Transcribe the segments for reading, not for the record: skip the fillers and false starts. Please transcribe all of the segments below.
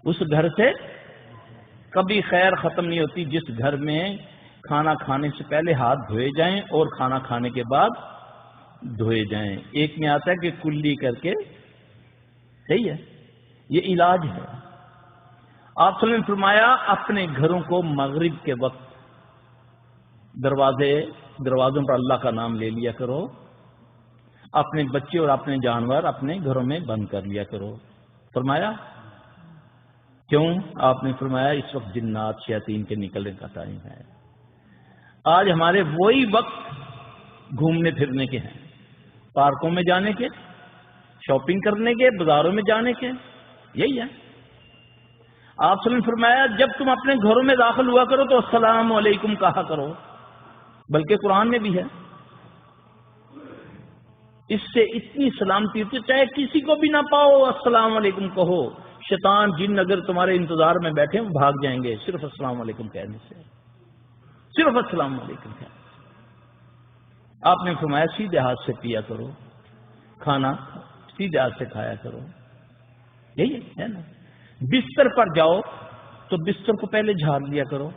اس گھر سے کبھی خیر ختم نہیں ہوتی جس گھر میں کھانا کھانے سے پہلے ہاتھ دھوئے جائیں اور کھانا کھانے کے بعد دھوئے جائیں. ایک میں آتا ہے کہ کلی کر کے، صحیح ہے، یہ علاج ہے. آپ صلی اللہ علیہ وسلم نے فرمایا اپنے گھروں کو مغرب کے وقت دروازوں پر اللہ کا نام لے لیا کرو، اپنے بچے اور اپنے جانور اپنے گھروں میں بند کر لیا کرو. فرمایا کیوں؟ آپ نے فرمایا اس وقت جنات شیاطین کے نکلنے کا ٹائم ہے. آج ہمارے وہی وقت گھومنے پھرنے کے ہیں، پارکوں میں جانے کے، شاپنگ کرنے کے، بازاروں میں جانے کے، یہی ہے. آپ صلی اللہ علیہ وسلم نے فرمایا جب تم اپنے گھروں میں داخل ہوا کرو تو السلام علیکم کہا کرو، بلکہ قرآن میں بھی ہے. اس سے اتنی سلامتی ہوتی ہے، چاہے کسی کو بھی نہ پاؤ السلام علیکم کہو. شیطان جن اگر تمہارے انتظار میں بیٹھے وہ بھاگ جائیں گے صرف السلام علیکم کہنے سے، صرف السلام علیکم کہنے سے. آپ نے فرمایا سیدھے ہاتھ سے پیا کرو، کھانا سیدھے ہاتھ سے کھایا کرو. یہی ہے نا. بستر پر جاؤ تو بستر کو پہلے جھاڑ لیا کرو.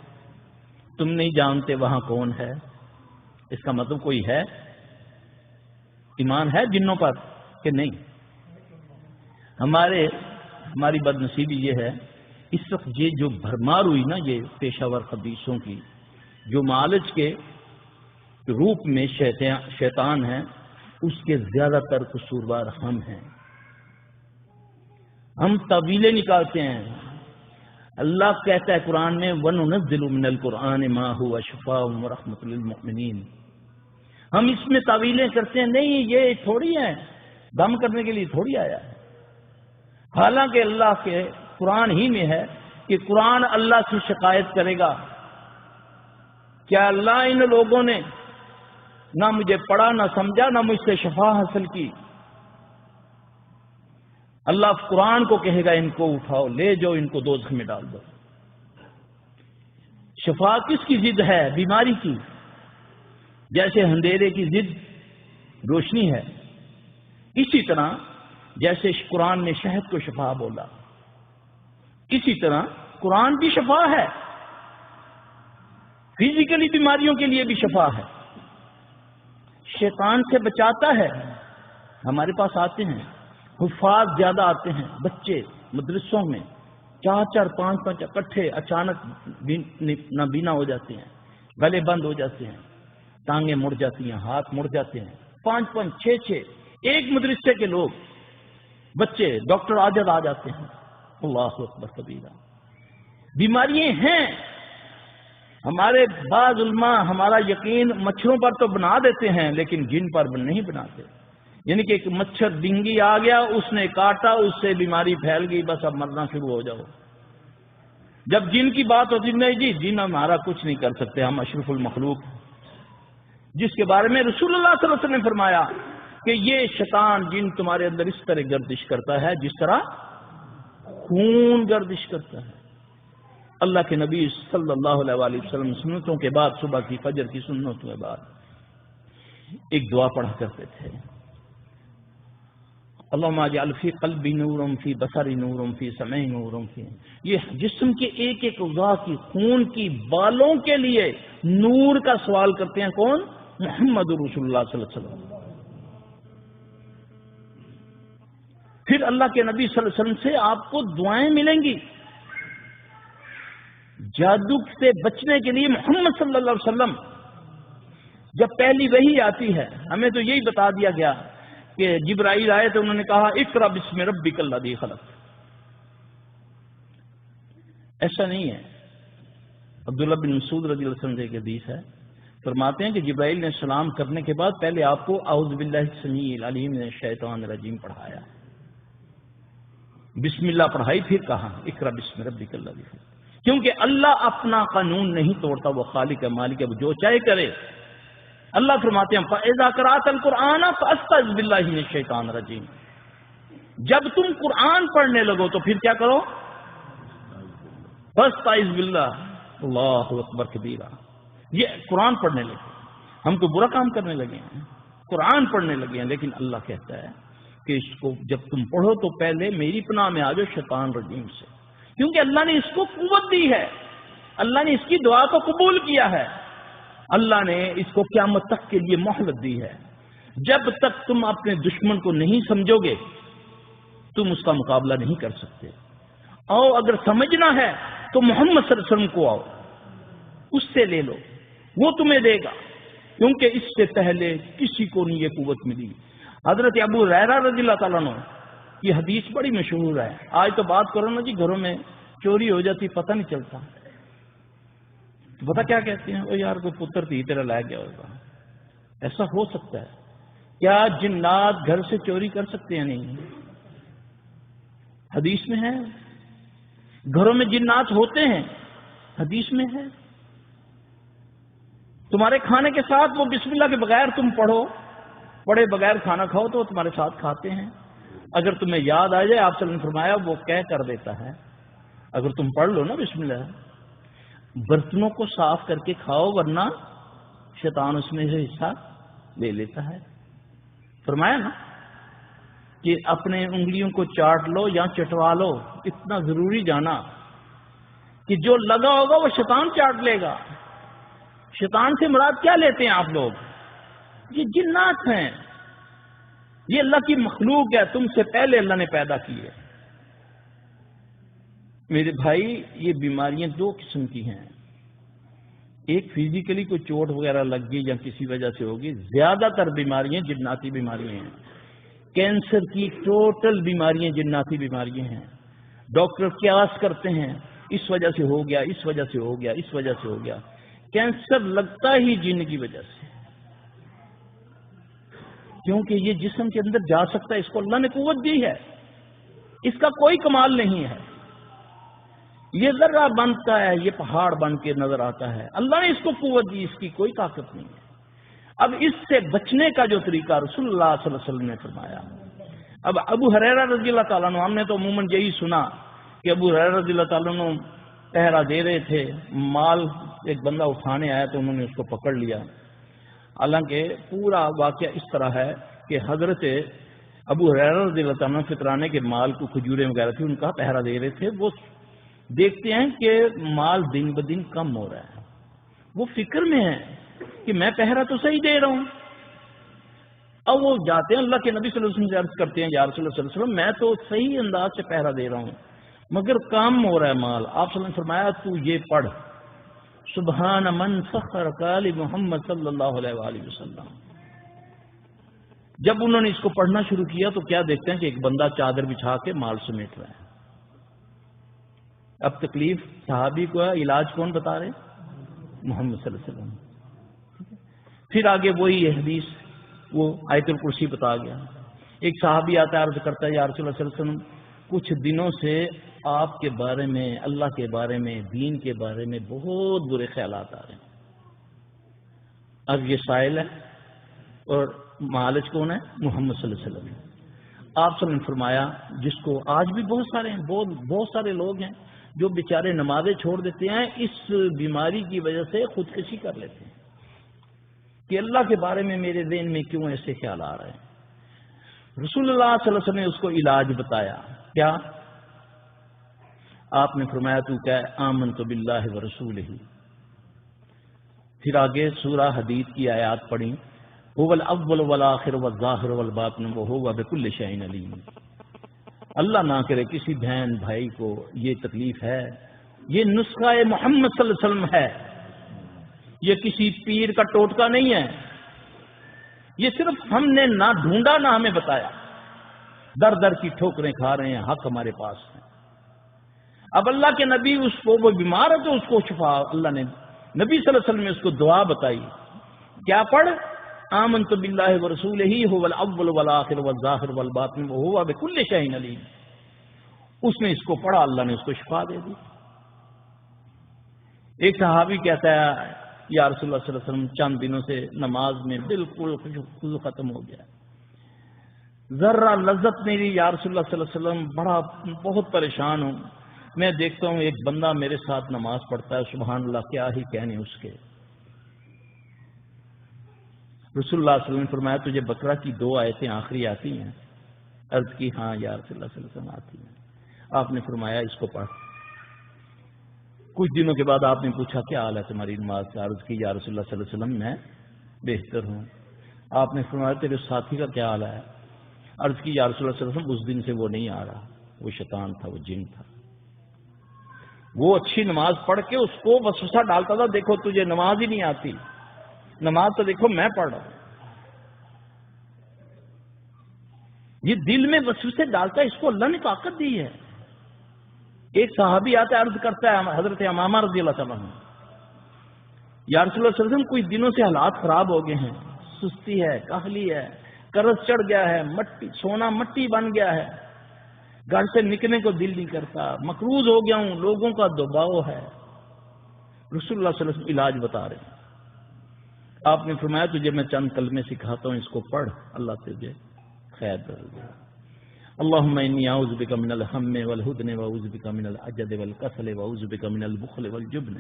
تم نہیں جانتے وہاں کون ہے، اس کا مطلب کوئی ہے. ایمان ہے جنوں پر کہ نہیں؟ ہماری بد نصیبی یہ ہے اس وقت یہ جو بھرمار ہوئی نا، یہ پیشہ ور خبیثوں کی، جو معالج کے روپ میں شیطان ہیں، اس کے زیادہ تر قصوروار ہم ہیں. ہم طویلیں نکالتے ہیں. اللہ کہتا ہے قرآن میں وَنُنَزِّلُ مِنَ الْقُرْآنِ مَا هُوَ شِفَاءٌ وَرَحْمَةٌ لِّلْمُؤْمِنِينَ. ہم اس میں تعویلیں کرتے ہیں، نہیں یہ تھوڑی ہے، دم کرنے کے لیے تھوڑی آیا ہے. حالانکہ اللہ کے قرآن ہی میں ہے کہ قرآن اللہ سے شکایت کرے گا، کیا اللہ ان لوگوں نے نہ مجھے پڑھا نہ سمجھا نہ مجھ سے شفا حاصل کی. اللہ قرآن کو کہے گا ان کو اٹھاؤ لے جاؤ، ان کو دوزخ میں ڈال دو. شفا کس کی ضد ہے؟ بیماری کی. جیسے اندھیرے کی ضد روشنی ہے، اسی طرح جیسے قرآن نے شہد کو شفا بولا، اسی طرح قرآن بھی شفا ہے. فزیکلی بیماریوں کے لیے بھی شفا ہے. شیطان سے بچاتا ہے. ہمارے پاس آتے ہیں حفاظ، زیادہ آتے ہیں بچے مدرسوں میں، 4 5 اکٹھے، اچانک نابینا ہو جاتے ہیں، گلے بند ہو جاتے ہیں، ٹانگیں مڑ جاتی ہیں، ہاتھ مڑ جاتے ہیں. 5 6 ایک مدرسے کے لوگ بچے ڈاکٹر عاجز آ جاتے ہیں. اللہ اکبر کبیرہ. بیماریاں ہیں. ہمارے بعض علماء ہمارا یقین مچھروں پر تو بنا دیتے ہیں لیکن جن پر نہیں بناتے. یعنی کہ ایک مچھر ڈنگی آ گیا، اس نے کاٹا، اس سے بیماری پھیل گئی، بس اب مرنا شروع ہو جاؤ. جب جن کی بات ہوتی نہیں جی جن ہمارا کچھ نہیں کر سکتے، ہم اشرف المخلوق ہیں، جس کے بارے میں رسول اللہ صلی اللہ علیہ وسلم نے فرمایا کہ یہ شیطان جن تمہارے اندر اس طرح گردش کرتا ہے جس طرح خون گردش کرتا ہے. اللہ کے نبی صلی اللہ علیہ وسلم سنتوں کے بعد، صبح کی فجر کی سنتوں کے بعد ایک دعا پڑھا کرتے تھے، اللہم اجعل فی قلبی نورم فی بصری نورم فی سمعی نورم فی. یہ جسم کے ایک ایک اعضاء کی خون کی بالوں کے لیے نور کا سوال کرتے ہیں. کون؟ محمد رسول اللہ صلی اللہ علیہ وسلم. پھر اللہ کے نبی صلی اللہ علیہ وسلم سے آپ کو دعائیں ملیں گی. جادو سے بچنے کے لیے محمد صلی اللہ علیہ وسلم جب پہلی وحی آتی ہے، ہمیں تو یہی بتا دیا گیا کہ جبرائیل آئے تو انہوں نے کہا اقرأ بسم ربک الذی خلق. ایسا نہیں ہے. عبداللہ بن مسعود رضی اللہ عنہ کی حدیث ہے، فرماتے ہیں کہ جبرائیل نے سلام کرنے کے بعد پہلے آپ کو اعوذ باللہ السمیع العلیم من الشیطان الرجیم پڑھایا، بسم اللہ پڑھائی، پھر کہا اقرأ بسم ربک الذی خلق. کیونکہ اللہ اپنا قانون نہیں توڑتا، وہ خالق ہے، مالک ہے، وہ جو چاہے کرے. اللہ فرماتے ہیں فَإِذَا قَرَأْتَ الْقُرْآنَ فَأَسْتَعِذْ بِاللَّهِ مِنَ الشَّيْطَانِ الرَّجِيمِ. جب تم قرآن پڑھنے لگو تو پھر کیا کرو؟ فَأَسْتَعِذْ بِاللَّهِ. اللہ اکبر کبیرہ. یہ قرآن پڑھنے لگے، ہم تو برا کام کرنے لگے ہیں، قرآن پڑھنے لگے ہیں. لیکن اللہ کہتا ہے کہ اس کو جب تم پڑھو تو پہلے میری پناہ میں آ جاؤ شیطان رجیم سے. کیونکہ اللہ نے اس کو قوت دی ہے، اللہ نے اس کی دعا کو قبول کیا ہے، اللہ نے اس کو قیامت تک کے لیے مہلت دی ہے۔ جب تک تم اپنے دشمن کو نہیں سمجھو گے تم اس کا مقابلہ نہیں کر سکتے۔ آؤ اگر سمجھنا ہے تو محمد صلی اللہ علیہ وسلم کو آؤ، اس سے لے لو، وہ تمہیں دے گا، کیونکہ اس سے پہلے کسی کو نہیں یہ قوت ملی۔ حضرت ابو ہریرہ رضی اللہ تعالیٰ عنہ یہ حدیث بڑی مشہور ہے۔ آج تو بات کرو نا جی، گھروں میں چوری ہو جاتی پتہ نہیں چلتا، پتہ کیا کہتے ہیں، وہ یار کوئی پتر تھی تیرا لے گیا ہوگا۔ ایسا ہو سکتا ہے؟ کیا جنات گھر سے چوری کر سکتے ہیں؟ نہیں، حدیث میں ہے۔ گھروں میں جنات ہوتے ہیں، حدیث میں ہے۔ تمہارے کھانے کے ساتھ وہ بسم اللہ کے بغیر تم پڑھے بغیر کھانا کھاؤ تو وہ تمہارے ساتھ کھاتے ہیں۔ اگر تمہیں یاد آ جائے، آپ صلی اللہ علیہ وسلم نے فرمایا وہ کہہ کر دیتا ہے، اگر تم پڑھ لو نا بسم اللہ، برتنوں کو صاف کر کے کھاؤ ورنہ شیطان اس میں سے حصہ لے لیتا ہے۔ فرمایا نا کہ اپنے انگلیوں کو چاٹ لو یا چٹوا لو، اتنا ضروری جانا کہ جو لگا ہوگا وہ شیطان چاٹ لے گا۔ شیطان سے مراد کیا لیتے ہیں آپ لوگ؟ یہ جنات ہیں، یہ اللہ کی مخلوق ہے، تم سے پہلے اللہ نے پیدا کی ہے۔ میرے بھائی، یہ بیماریاں دو قسم کی ہیں، ایک فزیکلی کوئی چوٹ وغیرہ لگ گئی یا کسی وجہ سے ہوگی، زیادہ تر بیماریاں جناتی بیماریاں ہیں۔ کینسر کی ٹوٹل بیماریاں جناتی بیماریاں ہیں۔ ڈاکٹر قیاس کرتے ہیں اس وجہ سے ہو گیا، اس وجہ سے ہو گیا، اس وجہ سے ہو گیا۔ کینسر لگتا ہی جن کی وجہ سے، کیونکہ یہ جسم کے اندر جا سکتا ہے، اس کو اللہ نے قوت دی ہے، اس کا کوئی کمال نہیں ہے۔ یہ ذرہ بنتا ہے، یہ پہاڑ بن کے نظر آتا ہے، اللہ نے اس کو قوت دی، اس کی کوئی طاقت نہیں ہے۔ اب اس سے بچنے کا جو طریقہ رسول اللہ صلی اللہ علیہ وسلم نے فرمایا۔ اب ابو ہریرہ رضی اللہ تعالیٰ عنہ، ہم نے تو عموماً یہی سنا کہ ابو ہریرہ رضی اللہ تعالیٰ عنہ پہرا دے رہے تھے، مال ایک بندہ اٹھانے آیا تو انہوں نے اس کو پکڑ لیا۔ حالانکہ پورا واقعہ اس طرح ہے کہ حضرت ابو ہریرہ رضی اللہ تعالیٰ عنہ فطرانے کے مال کو کھجوریں وغیرہ تھی، ان کا پہرا دے رہے تھے۔ وہ دیکھتے ہیں کہ مال دن بدن کم ہو رہا ہے، وہ فکر میں ہے کہ میں پہرا تو صحیح دے رہا ہوں۔ اب وہ جاتے ہیں اللہ کے نبی صلی اللہ علیہ وسلم سے عرض کرتے ہیں، یا رسول اللہ صلی اللہ علیہ وسلم، میں تو صحیح انداز سے پہرا دے رہا ہوں مگر کم ہو رہا ہے مال۔ آپ صلی اللہ علیہ وسلم نے فرمایا تو یہ پڑھ، سبحان من سخر قال محمد صلی اللہ علیہ وآلہ وسلم۔ جب انہوں نے اس کو پڑھنا شروع کیا تو کیا دیکھتے ہیں کہ ایک بندہ چادر بچھا کے مال سمیٹ رہا ہے۔ اب تکلیف صحابی کو ہے، علاج کون بتا رہے؟ محمد صلی اللہ علیہ وسلم۔ پھر آگے وہی حدیث، وہ آیت الکرسی بتا گیا۔ ایک صحابی آتا ہے، عرض کرتا ہے یا رسول اللہ صلی اللہ علیہ وسلم، کچھ دنوں سے آپ کے بارے میں، اللہ کے بارے میں، دین کے بارے میں بہت برے خیالات آ رہے ہیں۔ اب یہ سائل ہے اور معالج کون ہے؟ محمد صلی اللہ علیہ وسلم۔ آپ صلی اللہ علیہ وسلم نے فرمایا، جس کو آج بھی بہت سارے ہیں، بہت سارے لوگ ہیں جو بیچارے نمازیں چھوڑ دیتے ہیں، اس بیماری کی وجہ سے خودکشی کر لیتے ہیں کہ اللہ کے بارے میں میرے ذہن میں کیوں ایسے خیال آ رہے ہیں۔ رسول اللہ صلی اللہ علیہ وسلم نے اس کو علاج بتایا۔ کیا؟ آپ نے فرمایا تو کیا آمنت باللہ ورسولہ۔ پھر آگے سورہ حدید کی آیات پڑھی، هو الاول والآخر والظاہر والباطن وہو بکل شیء علیم۔ اللہ نہ کرے کسی بہن بھائی کو یہ تکلیف ہے، یہ نسخہ محمد صلی اللہ علیہ وسلم ہے، یہ کسی پیر کا ٹوٹکا نہیں ہے، یہ صرف ہم نے نہ ڈھونڈا نہ ہمیں بتایا، در در کی ٹھوکریں کھا رہے ہیں، حق ہمارے پاس ہے۔ اب اللہ کے نبی اس کو، وہ بیمار ہے تو اس کو شفا، اللہ نے نبی صلی اللہ علیہ وسلم نے اس کو دعا بتائی، کیا پڑھ؟ آمنت باللہ ورسولہ هو الاول والآخر والظاہر والباطن وہو بکل شیء علیم۔ اس نے اس کو پڑھا، اللہ نے اس کو شفا دے دی۔ ایک صحابی کہتا ہے یا رسول اللہ صلی اللہ علیہ وسلم، چند دنوں سے نماز میں بالکل خضوع ختم ہو گیا، ذرہ لذت نہیں رہی، یا رسول اللہ صلی اللہ علیہ وسلم بہت پریشان ہوں، میں دیکھتا ہوں ایک بندہ میرے ساتھ نماز پڑھتا ہے، سبحان اللہ کیا ہی کہنے اس کے۔ رسول اللہ صلی اللہ علیہ وسلم نے فرمایا تجھے بقرہ کی 2 آیتیں آخری آتی ہیں؟ عرض کی ہاں یا رسول اللہ صلی اللہ علیہ وسلم آتی ہیں۔ آپ نے فرمایا اس کو پڑھ، کچھ دنوں کے بعد آپ نے پوچھا کیا حال ہے تمہاری نماز سے؟ عرض کی یا رسول اللہ صلی اللہ علیہ وسلم میں بہتر ہوں۔ آپ نے فرمایا تیرے ساتھی کا کیا حال ہے؟ عرض کی یا رسول اللہ صلی اللہ علیہ وسلم اس دن سے وہ نہیں آ رہا، وہ شیطان تھا، وہ جن تھا، وہ اچھی نماز پڑھ کے اس کو وسوسہ ڈالتا تھا، دیکھو تجھے نماز ہی نہیں آتی، نماز تو دیکھو میں پڑھ رہا ہوں۔ یہ دل میں وسوسے ڈالتا ہے، اس کو اللہ نے طاقت دی ہے۔ ایک صحابی آتا ہے، عرض کرتا ہے حضرت امامہ رضی اللہ تعالیٰ عنہ، یا رسول اللہ صلی اللہ علیہ وسلم کچھ دنوں سے حالات خراب ہو گئے ہیں، سستی ہے، کاہلی ہے، قرض چڑھ گیا ہے، مٹی سونا مٹی بن گیا ہے، گھر سے نکلنے کو دل نہیں کرتا، مقروض ہو گیا ہوں، لوگوں کا دباؤ ہے۔ رسول اللہ صلی اللہ علیہ وسلم علاج بتا رہے ہیں۔ آپ نے فرمایا تجھے میں چند کلمے سکھاتا ہوں، اس کو پڑھ، اللہ تجھے خیر بدل دے۔ اللهم انی اعوذ بک من الهم والحزن واعوذ بک من العجز والکسل واعوذ بک من البخل والجبن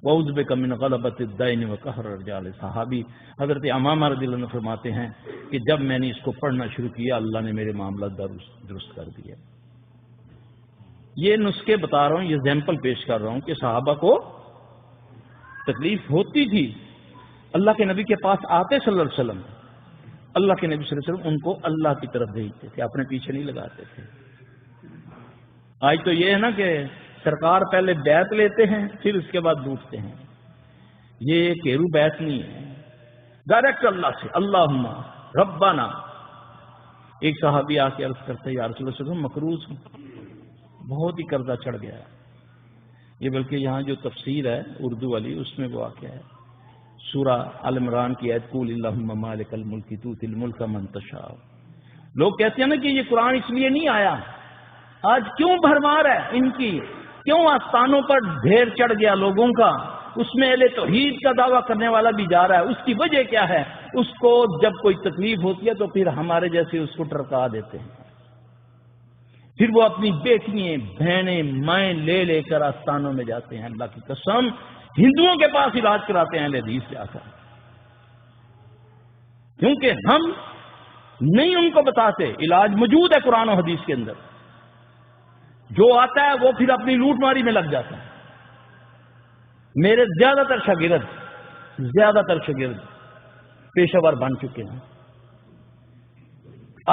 واعوذ بک من غلبۃ الدین وقہر الرجال۔ صحابی حضرت امامہ رضی اللہ عنہ فرماتے ہیں کہ جب میں نے اس کو پڑھنا شروع کیا اللہ نے میرے معاملات درست کر دیے۔ یہ نسخے بتا رہا ہوں، یہ ایگزامپل پیش کر رہا ہوں کہ صحابہ کو تکلیف ہوتی تھی، اللہ کے نبی کے پاس آتے صلی اللہ علیہ وسلم، اللہ کے نبی صلی اللہ علیہ وسلم ان کو اللہ کی طرف بھیجتے تھے، اپنے پیچھے نہیں لگاتے تھے۔ آج تو یہ ہے نا کہ سرکار پہلے بیعت لیتے ہیں پھر اس کے بعد ڈوبتے ہیں، یہ کیرو بیعت نہیں ہے، ڈائریکٹ اللہ سے، اللہم ربنا۔ ایک صحابی آ کے عرض کرتے یا رسول اللہ صلی اللہ علیہ وسلم مقروض ہوں، بہت ہی قرضہ چڑھ گیا ہے۔ یہ بلکہ یہاں جو تفسیر ہے اردو والی اس میں وہ واقعہ ہے، سورہ آل عمران کی آیت قول اللہم مالک الملک تؤتی الملک من تشاء۔ لوگ کہتے ہیں نا کہ یہ قرآن اس لیے نہیں آیا، آج کیوں بھرمار ہے ان کی، کیوں آستانوں پر ڈھیر چڑھ گیا لوگوں کا، اس میں اہل توحید کا دعویٰ کرنے والا بھی جا رہا ہے، اس کی وجہ کیا ہے؟ اس کو جب کوئی تکلیف ہوتی ہے تو پھر ہمارے جیسے اس کو ٹرکا دیتے ہیں، پھر وہ اپنی بیٹیاں بہنیں مائیں لے لے کر آستانوں میں جاتے ہیں، اللہ کی قسم ہندوؤں کے پاس علاج کراتے ہیں اہل حدیث سے آ کر، کیونکہ ہم نہیں ان کو بتاتے علاج موجود ہے قرآن و حدیث کے اندر، جو آتا ہے وہ پھر اپنی لوٹ ماری میں لگ جاتا ہے۔ میرے زیادہ تر شاگرد پیشہ ور بن چکے ہیں،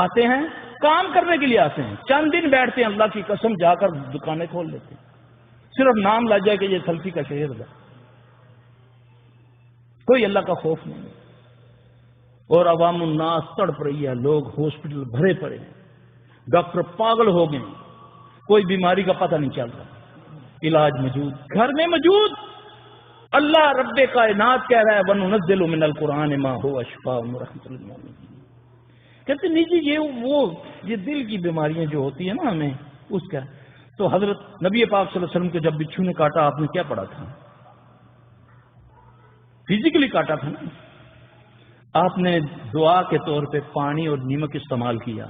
آتے ہیں کام کرنے کے لیے، آتے ہیں چند دن بیٹھتے ہیں، اللہ کی قسم جا کر دکانیں کھول لیتے ہیں، صرف نام لگ جائے کہ یہ سلفی کا شہر ہے، کوئی اللہ کا خوف نہیں ہے، اور عوام الناس تڑپ رہی ہے، لوگ ہاسپٹل بھرے پڑے ہیں، ڈاکٹر پاگل ہو گئے ہیں، کوئی بیماری کا پتہ نہیں چل رہا، علاج موجود گھر میں موجود۔ اللہ رب کائنات کہہ رہا ہے وَنُنَزِّلُ مِنَ الْقُرْآنِ مَا هُوَ شِفَاءٌ وَرَحْمَةٌ لِلْمُؤْمِنِينَ۔ کہتے نہیں جی یہ دل کی بیماریاں جو ہوتی ہیں نا ہمیں اس کا، تو حضرت نبی پاک صلی اللہ علیہ وسلم کو جب بچھو نے کاٹا آپ نے کیا پڑھا تھا؟ فزیکلی کاٹا تھا نا، آپ نے دعا کے طور پہ پانی اور نمک استعمال کیا،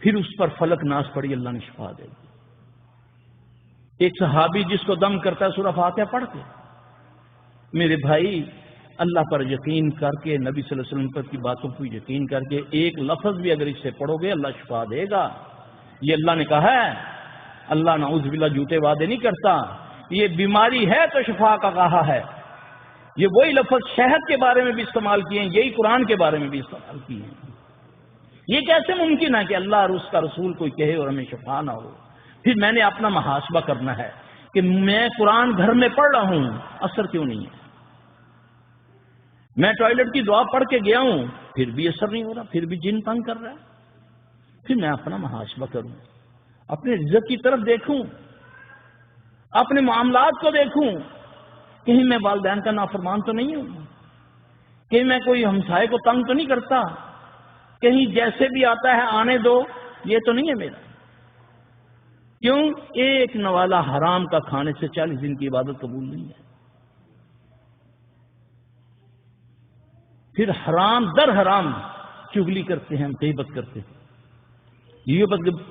پھر اس پر فلک ناس پڑی، اللہ نے شفا دے دی۔ ایک صحابی جس کو دم کرتا ہے سورہ فاتحہ پڑھ کے، میرے بھائی اللہ پر یقین کر کے، نبی صلی اللہ علیہ وسلم پر کی باتوں کو یقین کر کے ایک لفظ بھی اگر اس سے پڑھو گے اللہ شفا دے گا، یہ اللہ نے کہا ہے، اللہ نعوذ باللہ جھوٹے وعدے نہیں کرتا، یہ بیماری ہے تو شفا کا کہا ہے، یہ وہی لفظ شہد کے بارے میں بھی استعمال کیے ہیں، یہی قرآن کے بارے میں بھی استعمال کیے ہیں۔ یہ کیسے ممکن ہے کہ اللہ اور اس کا رسول کوئی کہے اور ہمیں شفا نہ ہو؟ پھر میں نے اپنا محاسبہ کرنا ہے کہ میں قرآن گھر میں پڑھ رہا ہوں، اثر کیوں نہیں ہے؟ میں ٹوائلٹ کی دعا پڑھ کے گیا ہوں پھر بھی اثر نہیں ہو رہا، پھر بھی جن تنگ کر رہا ہے۔ پھر میں اپنا محاسبہ کروں، اپنے رزق کی طرف دیکھوں، اپنے معاملات کو دیکھوں، کہیں میں والدین کا نافرمان تو نہیں ہوں، کہیں میں کوئی ہمسائے کو تنگ تو نہیں کرتا، کہیں جیسے بھی آتا ہے آنے دو یہ تو نہیں ہے میرا۔ کیوں؟ ایک نوالا حرام کا کھانے سے 40 دن کی عبادت قبول نہیں ہے۔ پھر حرام در حرام چغلی کرتے ہیں، غیبت کرتے ہیں۔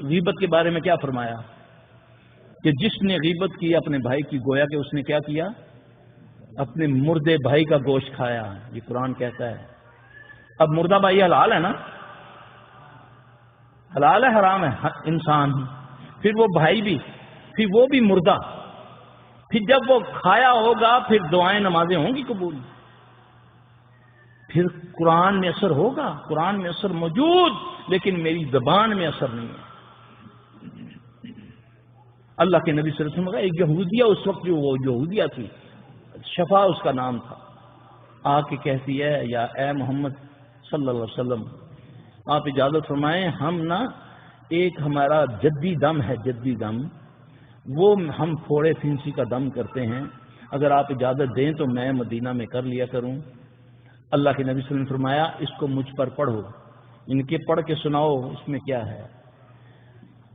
غیبت کے بارے میں کیا فرمایا کہ جس نے غیبت کی اپنے بھائی کی، گویا کہ اس نے کیا کیا؟ اپنے مردے بھائی کا گوشت کھایا، یہ قرآن کہتا ہے۔ اب مردہ بھائی حلال ہے نا، حلال ہے حرام ہے انسان، پھر وہ بھائی بھی، پھر وہ بھی مردہ، پھر جب وہ کھایا ہوگا پھر دعائیں نمازیں ہوں گی قبول، پھر قرآن میں اثر ہوگا، قرآن میں اثر موجود، لیکن میری زبان میں اثر نہیں ہے۔ اللہ کے نبی صلی اللہ علیہ وسلم کا ایک یہودیہ، اس وقت جو وہ یہودیہ تھی، شفا اس کا نام تھا، آ کے کہتی ہے یا اے محمد صلی اللہ علیہ وسلم آپ اجازت فرمائیں، ہم نا ایک ہمارا جدی دم ہے، جدی دم، وہ ہم پھوڑے پھنسی کا دم کرتے ہیں، اگر آپ اجازت دیں تو میں مدینہ میں کر لیا کروں۔ اللہ کے نبی صلی اللہ علیہ وسلم نے فرمایا اس کو مجھ پر پڑھو، ان کے پڑھ کے سناؤ اس میں کیا ہے۔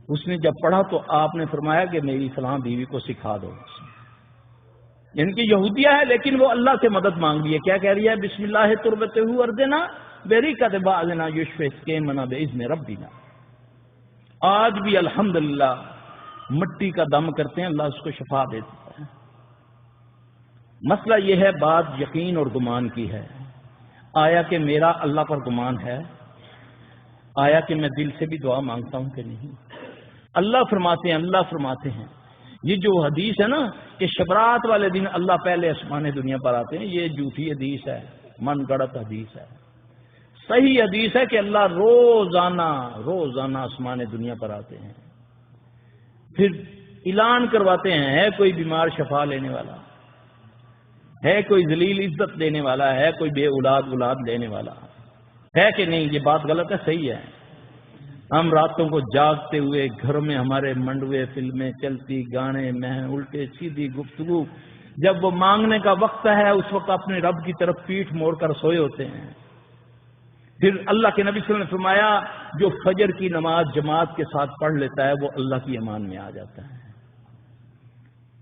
اس نے جب پڑھا تو آپ نے فرمایا کہ میری فلاں بیوی کو سکھا دو، ان کی یہودیہ ہے لیکن وہ اللہ سے مدد مانگ رہی ہے، کیا کہہ رہی ہے؟ بسم اللہ تربتہ اردنا بریکۃ بعضنا یشفق کے منا باذن ربنا۔ آج بھی الحمدللہ مٹی کا دم کرتے ہیں، اللہ اس کو شفا دیتا ہے۔ مسئلہ یہ ہے، بات یقین اور گمان کی ہے، آیا کہ میرا اللہ پر گمان ہے، آیا کہ میں دل سے بھی دعا مانگتا ہوں کہ نہیں؟ اللہ فرماتے ہیں یہ جو حدیث ہے نا کہ شبرات والے دن اللہ پہلے آسمان دنیا پر آتے ہیں، یہ جھوٹی حدیث ہے، من گڑت حدیث ہے۔ صحیح حدیث ہے کہ اللہ روزانہ آسمان دنیا پر آتے ہیں، پھر اعلان کرواتے ہیں ہے کوئی بیمار شفا لینے والا، ہے کوئی ذلیل عزت دینے والا، ہے کوئی بے اولاد لینے والا، ہے کہ نہیں؟ یہ بات غلط ہے، صحیح ہے۔ ہم راتوں کو جاگتے ہوئے گھر میں ہمارے منڈوے فلمیں چلتی، گانے میں الٹے سیدھی گفتگو، جب وہ مانگنے کا وقت ہے اس وقت اپنے رب کی طرف پیٹھ موڑ کر سوئے ہوتے ہیں۔ پھر اللہ کے نبی صلی اللہ علیہ وسلم نے فرمایا جو فجر کی نماز جماعت کے ساتھ پڑھ لیتا ہے وہ اللہ کی امان میں آ جاتا ہے،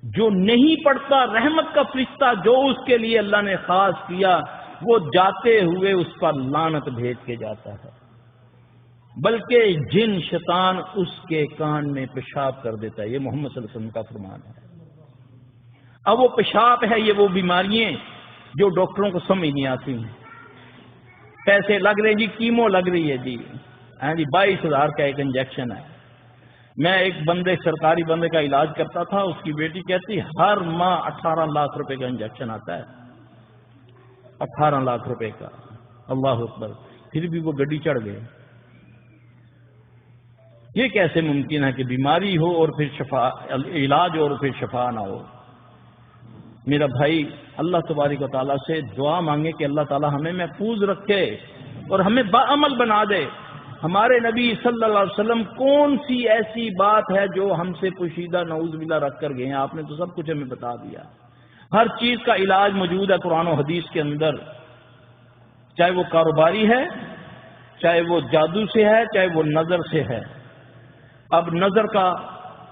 جو نہیں پڑھتا رحمت کا فرشتہ جو اس کے لیے اللہ نے خاص کیا وہ جاتے ہوئے اس پر لعنت بھیج کے جاتا ہے، بلکہ جن شیطان اس کے کان میں پیشاب کر دیتا ہے۔ یہ محمد صلی اللہ علیہ وسلم کا فرمان ہے۔ اب وہ پیشاب ہے، یہ وہ بیماریاں جو ڈاکٹروں کو سمجھ نہیں آتی ہیں، پیسے لگ رہے ہیں جی، کیمو لگ رہی ہے جی، ہاں جی 22,000 کا ایک انجیکشن ہے۔ میں ایک سرکاری بندے کا علاج کرتا تھا، اس کی بیٹی کہتی ہر ماہ 18 لاکھ روپے کا انجیکشن آتا ہے، 18 لاکھ روپے کا، اللہ اکبر، پھر بھی وہ گڈی چڑھ گئے۔ یہ کیسے ممکن ہے کہ بیماری ہو اور پھر شفا، علاج ہو اور پھر شفا نہ ہو؟ میرا بھائی اللہ تبارک و تعالیٰ سے دعا مانگے کہ اللہ تعالیٰ ہمیں محفوظ رکھے اور ہمیں باعمل بنا دے۔ ہمارے نبی صلی اللہ علیہ وسلم کون سی ایسی بات ہے جو ہم سے پوشیدہ نعوذ باللہ رکھ کر گئے ہیں؟ آپ نے تو سب کچھ ہمیں بتا دیا، ہر چیز کا علاج موجود ہے قرآن و حدیث کے اندر، چاہے وہ کاروباری ہے، چاہے وہ جادو سے ہے، چاہے وہ نظر سے ہے۔ اب نظر کا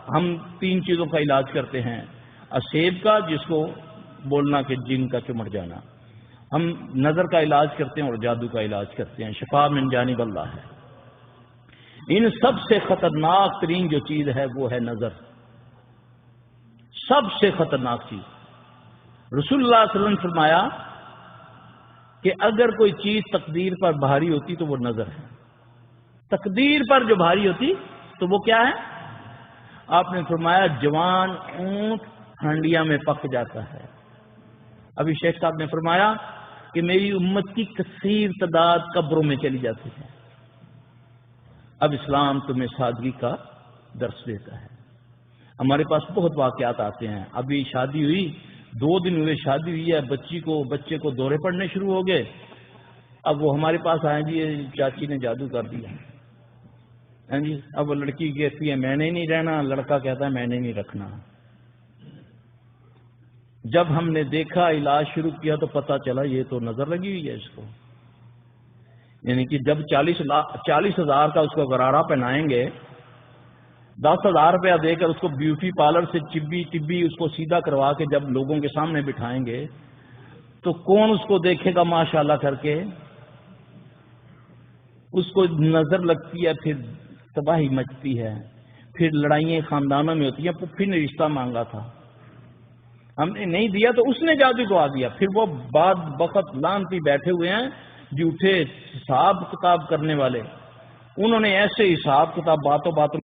ہم 3 چیزوں کا علاج کرتے ہیں، اسیب کا جس کو بولنا کہ جن کا چمٹ جانا، ہم نظر کا علاج کرتے ہیں اور جادو کا علاج کرتے ہیں، شفا من جانب اللہ ہے۔ ان سب سے خطرناک ترین جو چیز ہے وہ ہے نظر، سب سے خطرناک چیز۔ رسول اللہ صلی اللہ علیہ وسلم نے فرمایا کہ اگر کوئی چیز تقدیر پر بھاری ہوتی تو وہ نظر ہے، تقدیر پر جو بھاری ہوتی تو وہ کیا ہے؟ آپ نے فرمایا جوان اونٹ ہانڈیاں میں پک جاتا ہے۔ ابھی شیخ صاحب نے فرمایا کہ میری امت کی کثیر تعداد قبروں میں چلی جاتی ہے۔ اب اسلام تمہیں سادگی کا درس دیتا ہے۔ ہمارے پاس بہت واقعات آتے ہیں، ابھی شادی ہوئی، 2 دن ہوئے شادی ہوئی ہے، بچے کو دورے پڑنے شروع ہو گئے، اب وہ ہمارے پاس آئے جی چاچی نے جادو کر دیا، ہاں جی، اب وہ لڑکی کہتی ہے میں نے نہیں رہنا، لڑکا کہتا ہے میں نے نہیں رکھنا۔ جب ہم نے دیکھا علاج شروع کیا تو پتہ چلا یہ تو نظر لگی ہوئی ہے اس کو، یعنی کہ جب 40,000 کا اس کو غرارہ پہنائیں گے، 10,000 روپیہ دے کر اس کو بیوٹی پارلر سے چبی اس کو سیدھا کروا کے جب لوگوں کے سامنے بٹھائیں گے تو کون اس کو دیکھے گا ماشاءاللہ کر کے؟ اس کو نظر لگتی ہے، پھر تباہی مچتی ہے، پھر لڑائیاں خاندانوں میں ہوتی ہیں۔ پھپھی نے رشتہ مانگا تھا، ہم نے نہیں دیا تو اس نے جادو کو آ دیا، پھر وہ بعد وقت لانتی بیٹھے ہوئے ہیں جھوٹے حساب کتاب کرنے والے، انہوں نے ایسے حساب کتاب باتوں